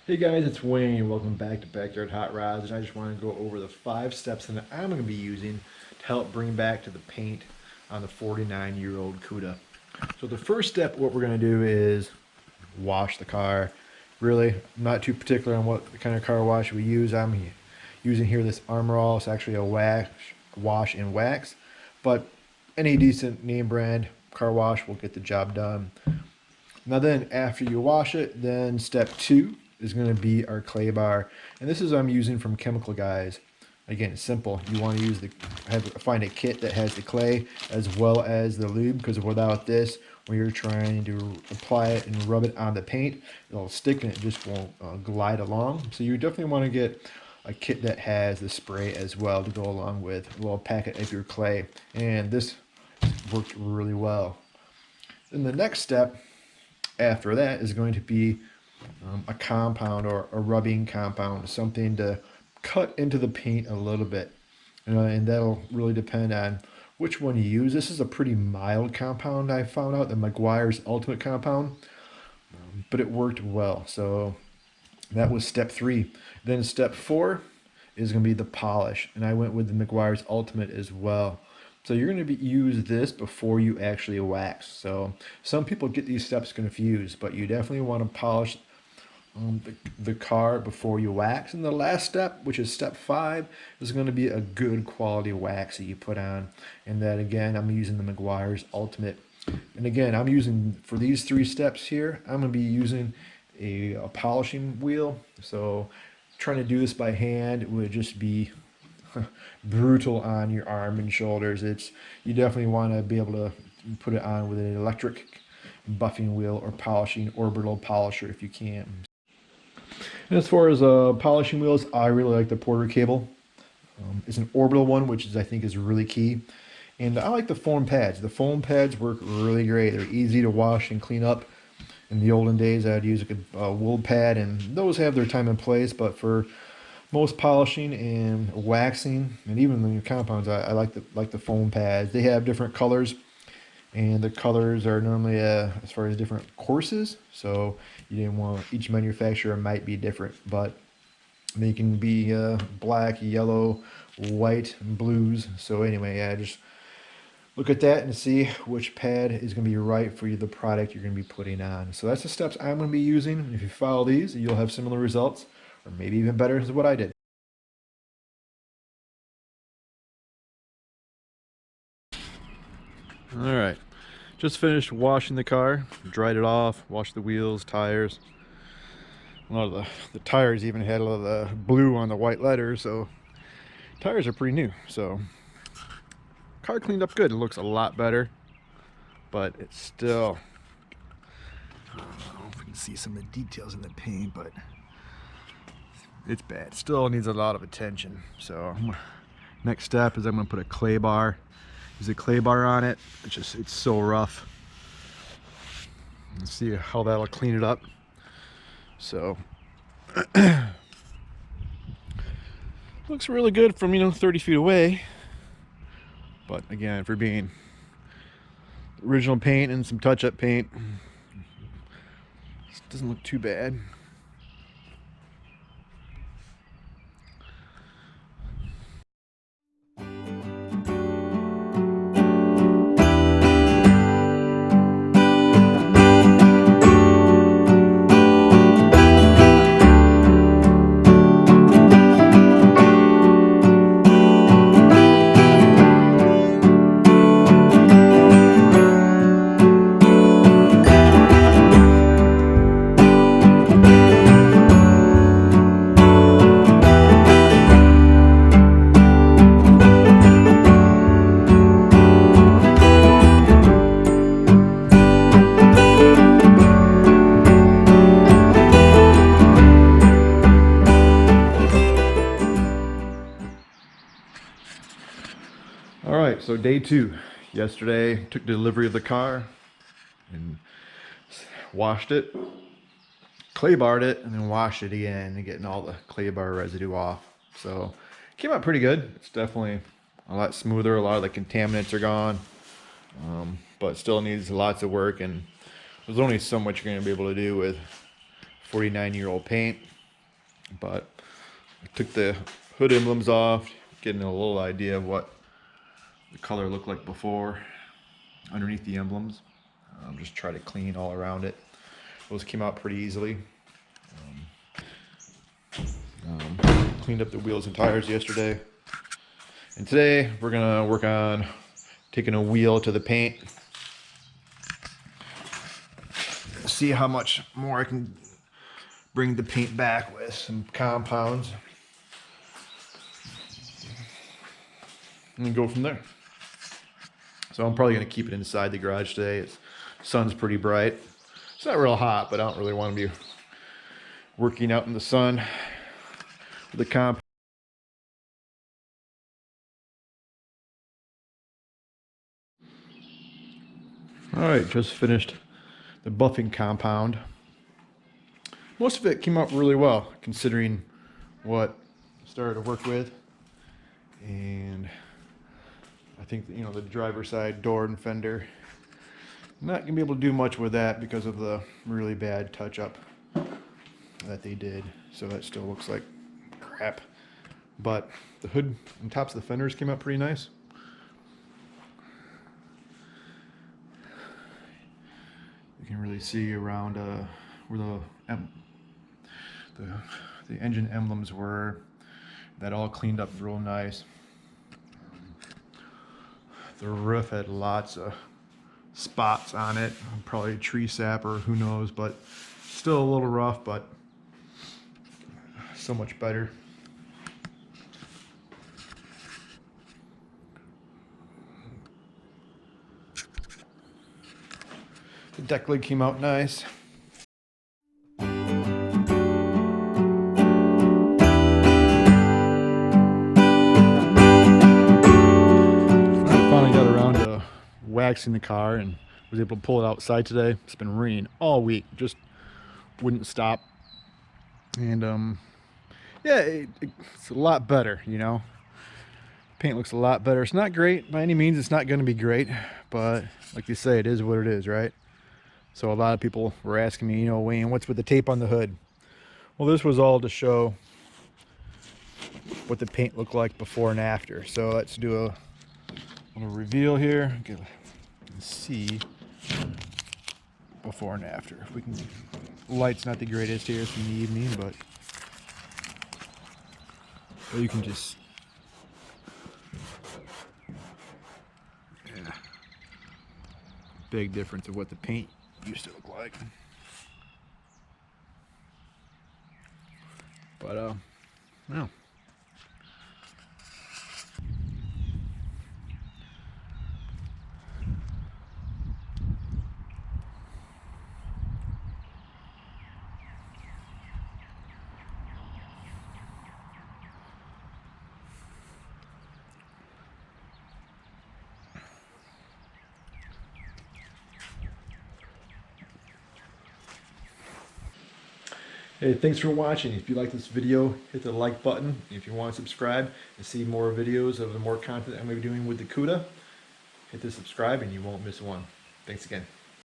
Hey guys, it's Wayne. Welcome back to Backyard Hot Rods, and I just want to go over the 5 steps that I'm going to be using to help bring back to the paint on the 49-year-old Cuda. So the first step, what we're going to do is wash the car. Really, I'm not too particular on what kind of car wash we use. I'm using here this Armor All. It's actually a wash and wax, but any decent name brand car wash will get the job done. Now then, after you wash it, then step 2 is going to be our clay bar. And this is I'm using from Chemical Guys. Again, it's simple. You want to use find a kit that has the clay as well as the lube, because without this, when you're trying to apply it and rub it on the paint, it'll stick and it just won't glide along. So you definitely want to get a kit that has the spray as well to go along with a little packet of your clay. And this worked really well. Then the next step after that is going to be a compound or a rubbing compound, something to cut into the paint a little bit. And that'll really depend on which one you use. This is a pretty mild compound, I found out, the Meguiar's Ultimate Compound, but it worked well. So that was step 3. Then step 4 is going to be the polish, and I went with the Meguiar's Ultimate as well. So you're going to use this before you actually wax. So some people get these steps confused, but you definitely want to polish the car before you wax. And the last step, which is step 5, is going to be a good quality wax that you put on. And that, again, I'm using the Meguiar's Ultimate. And again, I'm using, for these 3 steps here, I'm going to be using a polishing wheel. So trying to do this by hand would just be brutal on your arm and shoulders. You definitely want to be able to put it on with an electric buffing wheel or polishing orbital polisher if you can. And as far as polishing wheels, I really like the Porter cable. It's an orbital one, which I think is really key. And I like the foam pads. The foam pads work really great. They're easy to wash and clean up. In the olden days, I'd use a wool pad, and those have their time and place, but for most polishing and waxing, and even the compounds, I like the foam pads. They have different colors, and the colors are normally as far as different courses. So you didn't want, each manufacturer might be different, but they can be black, yellow, white, and blues. So anyway, yeah, just look at that and see which pad is going to be right for you, the product you're going to be putting on. So that's the steps I'm going to be using. If you follow these, you'll have similar results, or maybe even better than what I did. All right, just finished washing the car, dried it off, washed the wheels, tires. A lot of the tires even had a lot of the blue on the white letters, so tires are pretty new. So car cleaned up good. It looks a lot better, but it's still, I don't know if we can see some of the details in the paint, but it's bad. It still needs a lot of attention. So next step is I'm going to put a clay bar. Use a clay bar on it. It's so rough. Let's see how that'll clean it up. So looks really good from 30 feet away. But again, for being original paint and some touch-up paint, it doesn't look too bad. All right, so day 2. Yesterday, took delivery of the car and washed it, clay barred it, and then washed it again and getting all the clay bar residue off. So came out pretty good. It's definitely a lot smoother. A lot of the contaminants are gone, but still needs lots of work. And there's only so much you're going to be able to do with 49-year-old paint. But I took the hood emblems off, getting a little idea of what the color looked like before underneath the emblems. Just try to clean all around it. Those came out pretty easily. Cleaned up the wheels and tires yesterday. And today we're gonna work on taking a wheel to the paint. See how much more I can bring the paint back with some compounds. And go from there. So I'm probably gonna keep it inside the garage today. It's sun's pretty bright. It's not real hot, but I don't really want to be working out in the sun with the compound. All right, just finished the buffing compound. Most of it came out really well, considering what I started to work with. And I think, you know, the driver's side door and fender, I'm not gonna be able to do much with that because of the really bad touch-up that they did. So that still looks like crap. But the hood and tops of the fenders came out pretty nice. You can really see around where the engine emblems were. That all cleaned up real nice. The roof had lots of spots on it, probably tree sap or who knows, but still a little rough, but so much better. The deck lid came out nice. I finally got around to waxing the car and was able to pull it outside today. It's been raining all week, just wouldn't stop. And yeah, it's a lot better, you know. Paint looks a lot better. It's not great by any means. It's not going to be great, but like you say, it is what it is, right? So a lot of people were asking me, you know, Wayne, what's with the tape on the hood? Well, this was all to show what the paint looked like before and after. So let's do a little reveal here. Let's see before and after. If we can, light's not the greatest here. It's in the evening, but you can just, yeah, big difference of what the paint used to look like. But yeah. Hey, thanks for watching. If you like this video, hit the like button. If you want to subscribe and see more videos of the more content I'm going to be doing with the Cuda, hit the subscribe and you won't miss one. Thanks again.